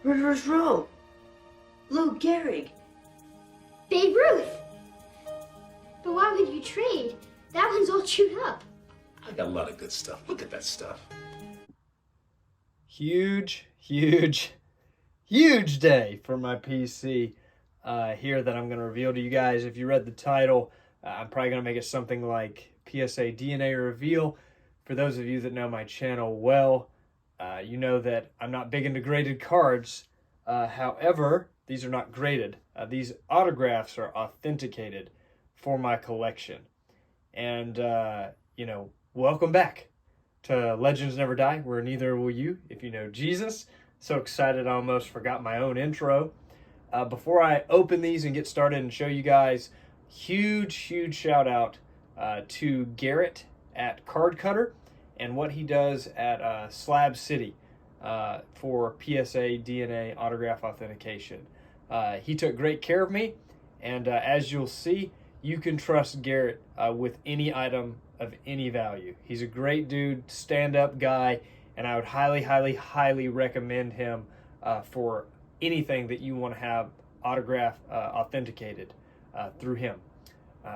Murderer's Row. Lou Gehrig. Babe Ruth. But why would you trade? That one's all chewed up. I got a lot of good stuff. Look at that stuff. Huge, huge, huge day for my PC here that I'm going to reveal to you guys. If you read the title, I'm probably going to make it something like PSA DNA reveal. For those of you that know my channel well, you know that I'm not big into graded cards. However, these are not graded. These autographs are authenticated for my collection. And, you know, welcome back to Legends Never Die, where neither will you if you know Jesus. So excited I almost forgot my own intro. Before I open these and get started and show you guys, huge shout out to Garrett at Card Cutter and what he does at Slab City for PSA DNA autograph authentication. He took great care of me, and as you'll see, you can trust Garrett with any item of any value. He's a great dude, stand-up guy, and I would highly recommend him for anything that you want to have autograph authenticated through him.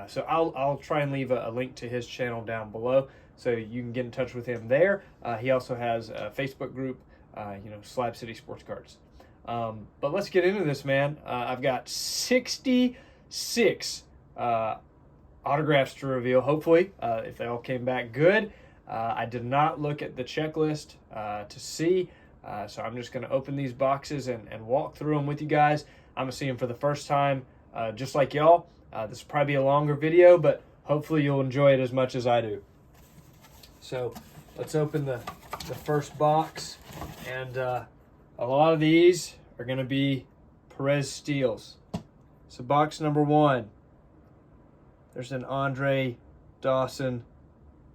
So I'll try and leave a link to his channel down below so you can get in touch with him there. He also has a Facebook group, you know, Slab City Sports Cards. But let's get into this, man. I've got 66 autographs to reveal, hopefully, if they all came back good. I did not look at the checklist to see, so I'm just going to open these boxes and walk through them with you guys. I'm going to see them for the first time, just like y'all. This will probably be a longer video, but hopefully you'll enjoy it as much as I do. So let's open the first box, and a lot of these are going to be Perez Steels. So box number 1. There's an Andre Dawson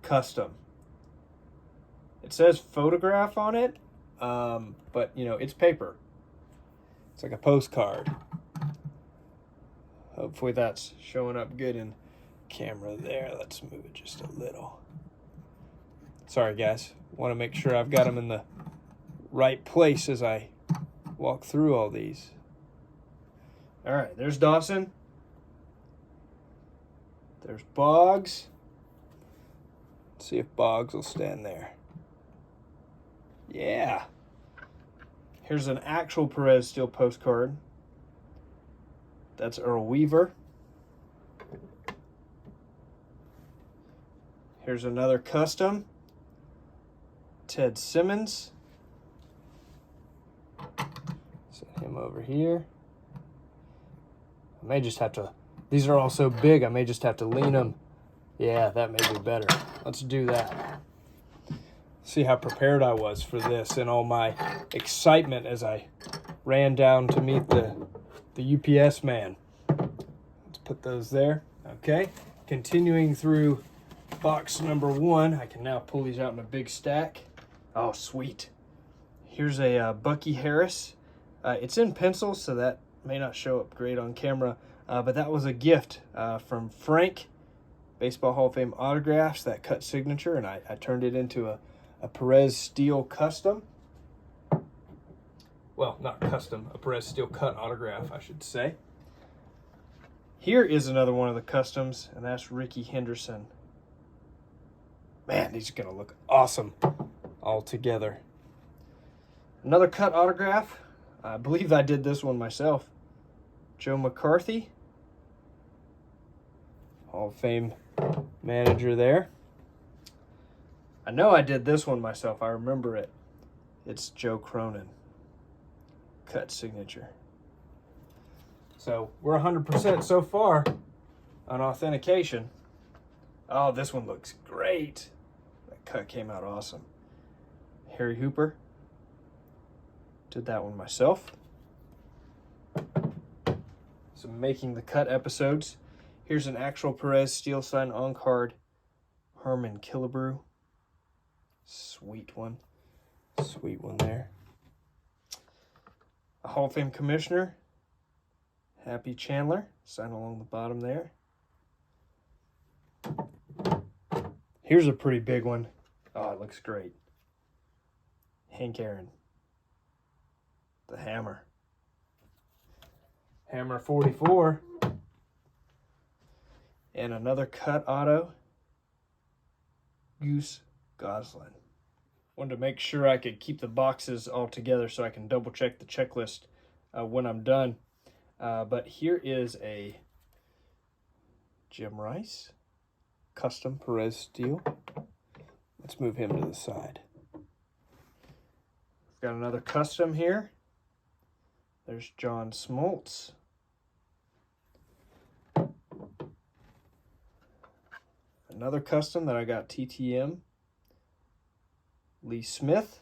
custom. It says photograph on it, but you know, it's paper. It's like a postcard. Hopefully that's showing up good in camera there. Let's move it just a little. Sorry guys, want to make sure I've got them in the right place as I walk through all these. All right, there's Dawson. There's Boggs. Let's see if Boggs will stand there. Yeah. Here's an actual Perez Steel postcard. That's Earl Weaver. Here's another custom. Ted Simmons. Set him over here. I may just have to, these are all so big, I may just have to lean them. Yeah, that may be better. Let's do that. See how prepared I was for this and all my excitement as I ran down to meet the UPS man. Let's put those there. Okay, continuing through box number 1. I can now pull these out in a big stack. Oh, sweet. Here's a Bucky Harris. It's in pencil, so that may not show up great on camera, but that was a gift from Frank, Baseball Hall of Fame autographs, that cut signature, and I turned it into a Perez Steel custom. Well, not custom, a Perez Steel cut autograph, I should say. Here is another one of the customs, and that's Ricky Henderson. Man, these are gonna look awesome all together. Another cut autograph. I believe I did this one myself. Joe McCarthy, Hall of Fame manager there. I know I did this one myself. I remember it. It's Joe Cronin. Cut signature. So we're 100% so far on authentication. Oh, this one looks great. That cut came out awesome. Harry Hooper. Did that one myself. Some making the cut episodes. Here's an actual Perez Steel sign on card. Herman Killebrew. Sweet one. Sweet one there. A Hall of Fame commissioner. Happy Chandler. Sign along the bottom there. Here's a pretty big one. Oh, it looks great. Hank Aaron. the hammer. Hammer 44. And another cut auto, Goose Goslin. Wanted to make sure I could keep the boxes all together so I can double check the checklist when I'm done. But here is a Jim Rice custom Perez steel. Let's move him to the side. We've got another custom here. There's John Smoltz. Another custom that I got TTM, Lee Smith.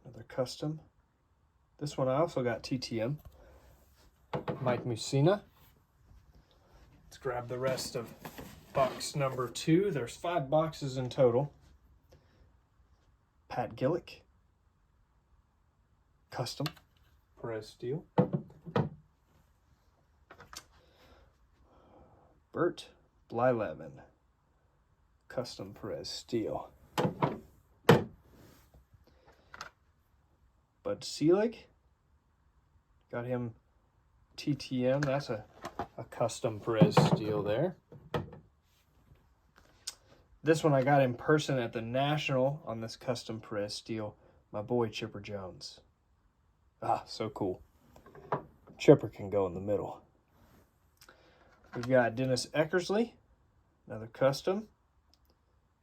Another custom. This one I also got TTM, Mike Mussina. Let's grab the rest of box number 2. There's 5 boxes in total. Pat Gillick. Custom. Perez steel. Bert Blyleven. Custom Perez steel. Bud Selig. Got him TTM. That's a custom Perez steel there. This one I got in person at the National on this custom Perez steel. My boy Chipper Jones. Ah, so cool. Chipper can go in the middle. We've got Dennis Eckersley, another custom.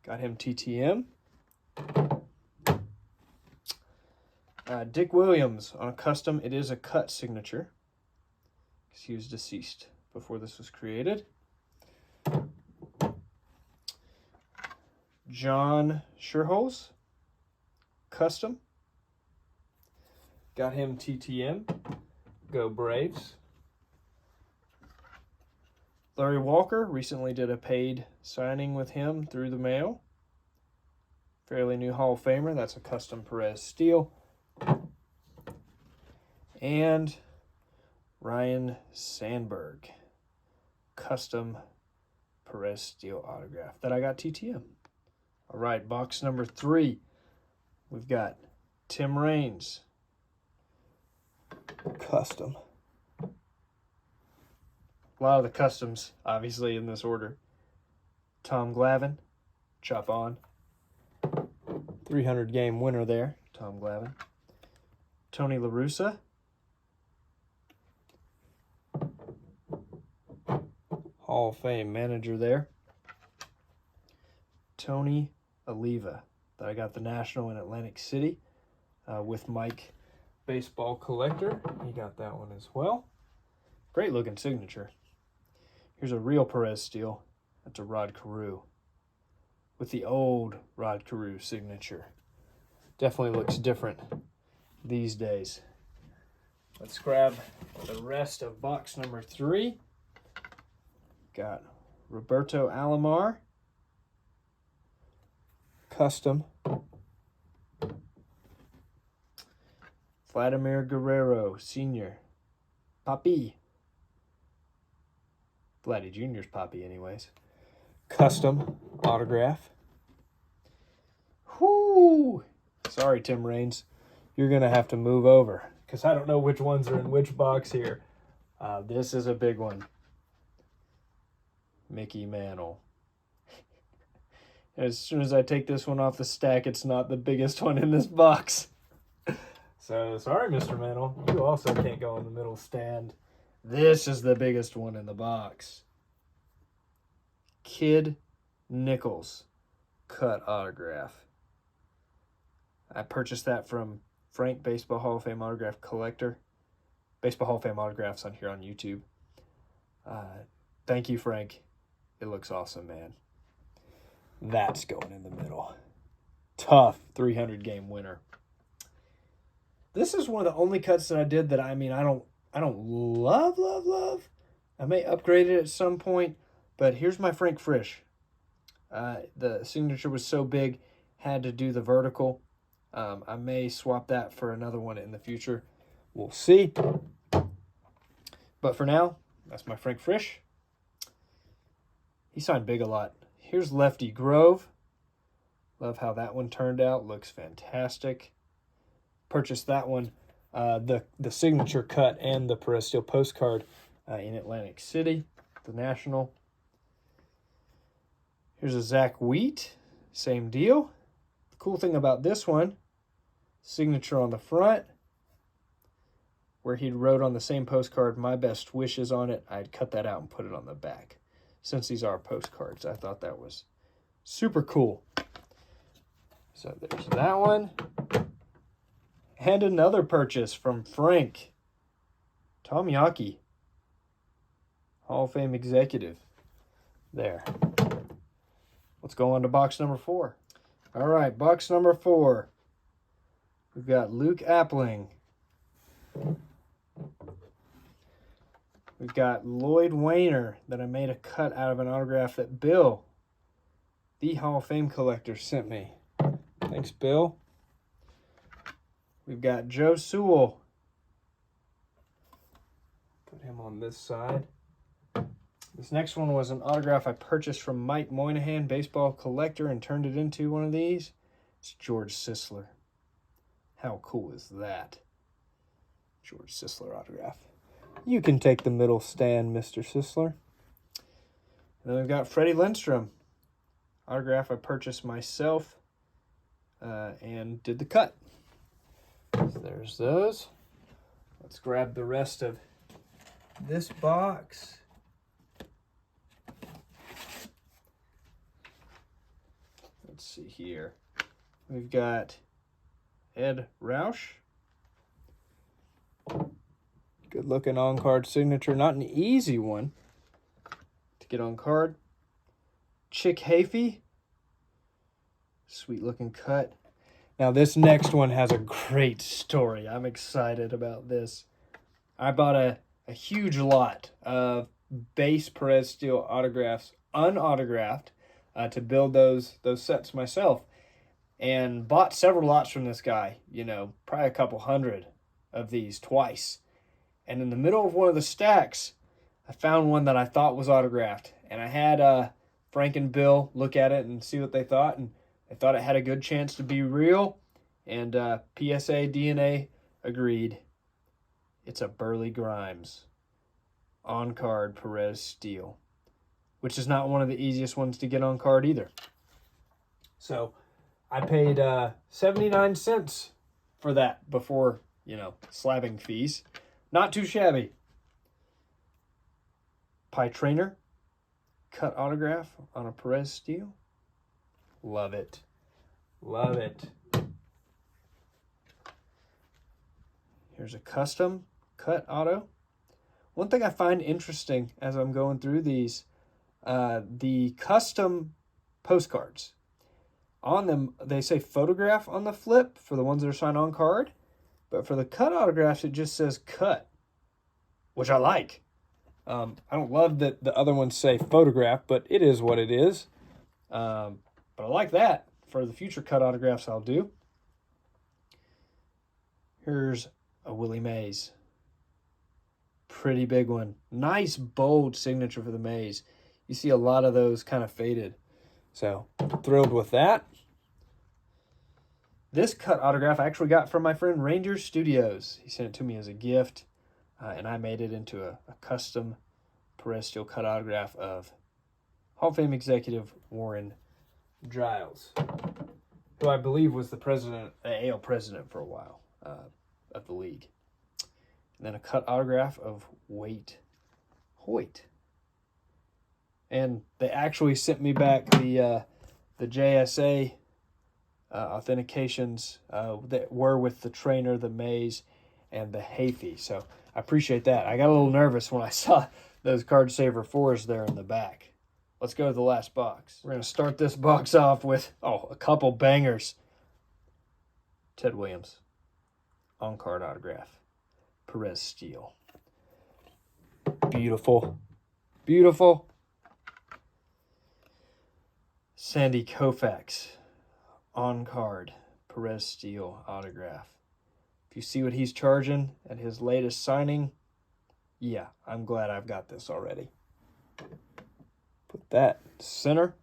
Got him TTM. Dick Williams on a custom. It is a cut signature because he was deceased before this was created. John Sherholz, custom. Got him TTM. Go Braves. Larry Walker, recently did a paid signing with him through the mail. Fairly new Hall of Famer. That's a custom Perez steel. And Ryan Sandberg, custom Perez steel autograph that I got TTM. All right, box number 3. We've got Tim Raines, custom. A lot of the customs, obviously, in this order. Tom Glavine, chop on. 300 game winner there, Tom Glavine. Tony La Russa. Hall of Fame manager there. Tony Oliva, that I got the National in Atlantic City with Mike Baseball Collector. He got that one as well. Great looking signature. Here's a real Perez steel. That's a Rod Carew with the old Rod Carew signature. Definitely looks different these days. Let's grab the rest of box number 3. Got Roberto Alomar, custom. Vladimir Guerrero, Sr., Papi. Vladdy Jr.'s Papi, anyways. Custom autograph. Whoo! Sorry, Tim Raines. You're going to have to move over because I don't know which ones are in which box here. This is a big one. Mickey Mantle. As soon as I take this one off the stack, it's not the biggest one in this box. So, sorry, Mr. Mantle. You also can't go in the middle stand. This is the biggest one in the box. Kid Nichols cut autograph. I purchased that from Frank, Baseball Hall of Fame Autograph Collector. Baseball Hall of Fame Autographs on here on YouTube. Thank you, Frank. It looks awesome, man. That's going in the middle. Tough 300 game winner. This is one of the only cuts that I did that I don't love. I may upgrade it at some point, but here's my Frank Frisch. The signature was so big, had to do the vertical. I may swap that for another one in the future. We'll see. But for now, that's my Frank Frisch. He signed big a lot. Here's Lefty Grove. Love how that one turned out. Looks fantastic. Purchased that one, the signature cut and the Perez Steel postcard in Atlantic City, the National. Here's a Zach Wheat, same deal. The cool thing about this one, signature on the front, where he wrote on the same postcard, "My best wishes" on it. I'd cut that out and put it on the back. Since these are postcards, I thought that was super cool. So there's that one. And another purchase from Frank. Tom Yaki, Hall of Fame executive. There. Let's go on to box number 4. All right, box number 4. We've got Luke Appling. We've got Lloyd Wayner that I made a cut out of an autograph that Bill, the Hall of Fame collector, sent me. Thanks, Bill. We've got Joe Sewell. Put him on this side. This next one was an autograph I purchased from Mike Moynihan, baseball collector, and turned it into one of these. It's George Sisler. How cool is that? George Sisler autograph. You can take the middle stand, Mr. Sisler. And then we've got Freddie Lindstrom. Autograph I purchased myself and did the cut. So there's those. Let's grab the rest of this box. Let's see here. We've got Ed Roush. Good looking on card signature. Not an easy one to get on card. Chick Hafey. Sweet looking cut. Now this next one has a great story. I'm excited about this. I bought a huge lot of base Perez Steel autographs, unautographed, to build those sets myself. And bought several lots from this guy, probably a couple hundred of these twice. And in the middle of one of the stacks, I found one that I thought was autographed. And I had Frank and Bill look at it and see what they thought. And they thought it had a good chance to be real. And PSA DNA agreed. It's a Burley Grimes on-card Perez Steel, which is not one of the easiest ones to get on card either. So I paid 79 cents for that before, slabbing fees. Not too shabby. Pie Trainer, cut autograph on a Perez Steel. Love it. Love it. Here's a custom cut auto. One thing I find interesting as I'm going through these, the custom postcards. On them, they say photograph on the flip for the ones that are signed on card. But for the cut autographs, it just says cut, which I like. I don't love that the other ones say photograph, but it is what it is. But I like that. For the future cut autographs I'll do. Here's a Willie Mays. Pretty big one. Nice, bold signature for the Mays. You see a lot of those kind of faded. So, thrilled with that. This cut autograph I actually got from my friend Ranger Studios. He sent it to me as a gift, and I made it into a custom Perez Steel cut autograph of Hall of Fame executive Warren Giles, who I believe was the AL president for a while of the league. And then a cut autograph of Waite Hoyt. And they actually sent me back the JSA authentications that were with the trainer, the Mays, and the Hafey. So I appreciate that. I got a little nervous when I saw those Card Saver 4s there in the back. Let's go to the last box. We're going to start this box off with, a couple bangers. Ted Williams, on-card autograph, Perez Steel. Beautiful. Beautiful. Sandy Koufax, on-card, Perez Steel autograph. If you see what he's charging at his latest signing, yeah, I'm glad I've got this already. Put that center.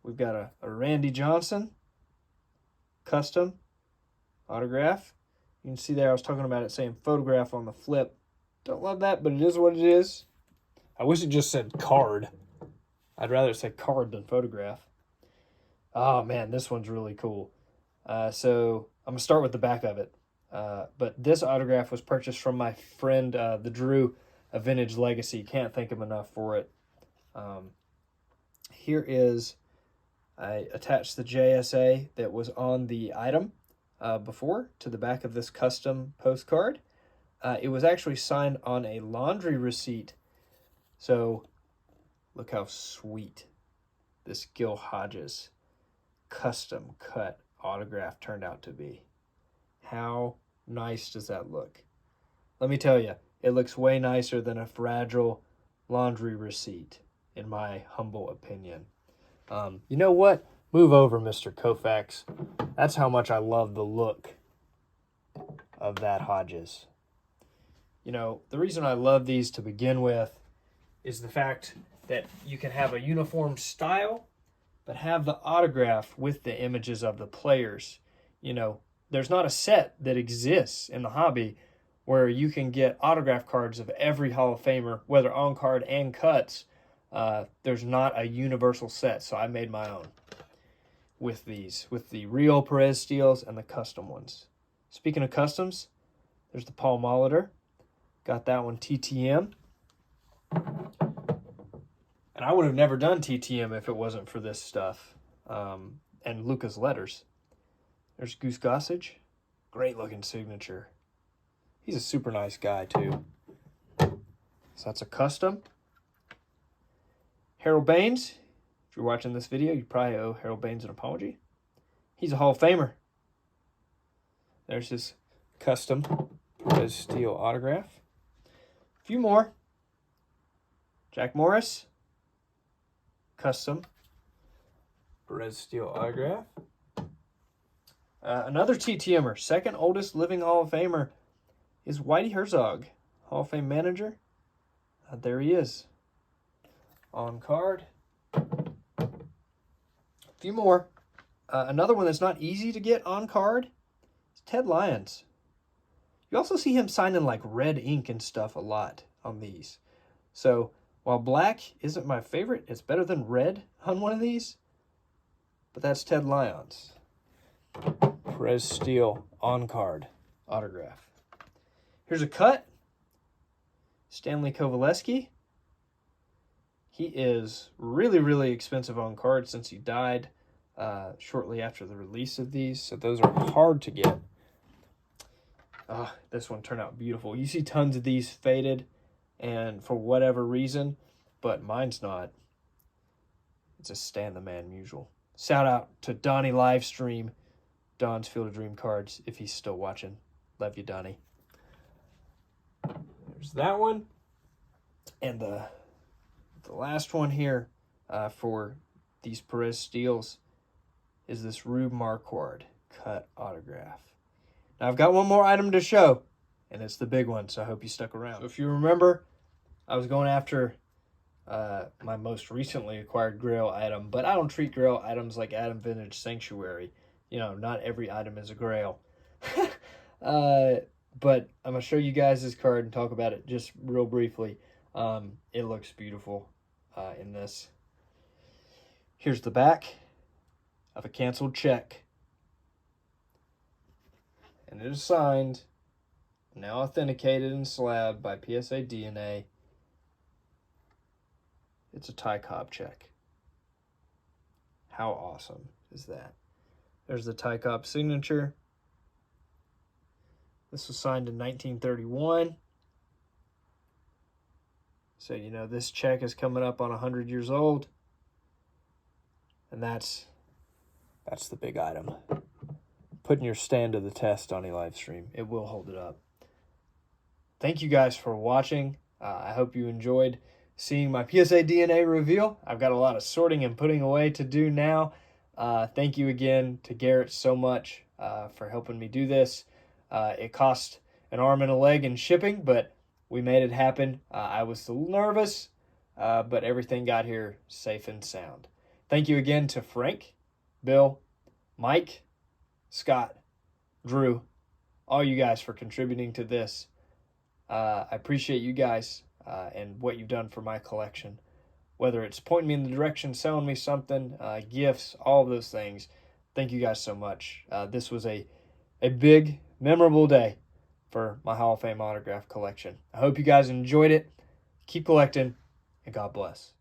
we've got a Randy Johnson custom autograph. You can see there I was talking about it saying photograph on the flip. Don't love that, but it is what it is. I wish it just said card. I'd rather it say card than photograph. Oh man, this one's really cool. So I'm going to start with the back of it. But this autograph was purchased from my friend, the Drew, a Vintage Legacy. Can't thank him enough for it. Here is, I attached the JSA that was on the item before to the back of this custom postcard. It was actually signed on a laundry receipt. So look how sweet this Gil Hodges custom cut autograph turned out to be. How nice does that look? Let me tell you, it looks way nicer than a fragile laundry receipt, in my humble opinion. You know what? Move over, Mr. Koufax. That's how much I love the look of that Hodges. You know, the reason I love these to begin with is the fact that you can have a uniform style, but have the autograph with the images of the players. You know, there's not a set that exists in the hobby where you can get autograph cards of every Hall of Famer, whether on card and cuts. There's not a universal set, so I made my own with these, with the real Perez Steels and the custom ones. Speaking of customs, there's the Paul Molitor. Got that one TTM. And I would have never done TTM if it wasn't for this stuff. And Luca's letters. There's Goose Gossage. Great looking signature. He's a super nice guy too. So that's a custom. Harold Baines. If you're watching this video, you probably owe Harold Baines an apology. He's a Hall of Famer. There's his custom Perez Steel autograph. A few more. Jack Morris. Custom Perez Steel autograph. Another TTMer, second oldest living Hall of Famer, is Whitey Herzog, Hall of Fame manager. There he is. On card. A few more. Another one that's not easy to get on card is Ted Lyons. You also see him signing like red ink and stuff a lot on these. So while black isn't my favorite, it's better than red on one of these. But that's Ted Lyons. Perez Steel on card autograph. Here's a cut. Stanley Kovaleski. He is really, really expensive on card since he died shortly after the release of these. So those are hard to get. This one turned out beautiful. You see tons of these faded and for whatever reason, but mine's not. It's a Stan the Man Musial. Shout out to Donnie Livestream, Don's Field of Dream cards, if he's still watching. Love you, Donnie. There's that one. And the last one here for these Perez Steels is this Rube Marquard cut autograph. Now, I've got one more item to show, and it's the big one, so I hope you stuck around. So if you remember, I was going after my most recently acquired Grail item, but I don't treat Grail items like Adam Vintage Sanctuary. You know, not every item is a Grail. But I'm going to show you guys this card and talk about it just real briefly. It looks beautiful in this. Here's the back of a canceled check. And it is signed, now authenticated and slabbed by PSA DNA. It's a Ty Cobb check. How awesome is that? There's the Ty Cobb signature. This was signed in 1931. So, you know, this check is coming up on 100 years old. And that's the big item. Putting your stand to the test, Donnie Livestream. It will hold it up. Thank you guys for watching. I hope you enjoyed seeing my PSA DNA reveal. I've got a lot of sorting and putting away to do now. Thank you again to Garrett so much for helping me do this. It cost an arm and a leg in shipping, but we made it happen. I was a little nervous, but everything got here safe and sound. Thank you again to Frank, Bill, Mike, Scott, Drew, all you guys for contributing to this. I appreciate you guys and what you've done for my collection. Whether it's pointing me in the direction, selling me something, gifts, all of those things. Thank you guys so much. This was a big, memorable day for my Hall of Fame autograph collection. I hope you guys enjoyed it. Keep collecting, and God bless.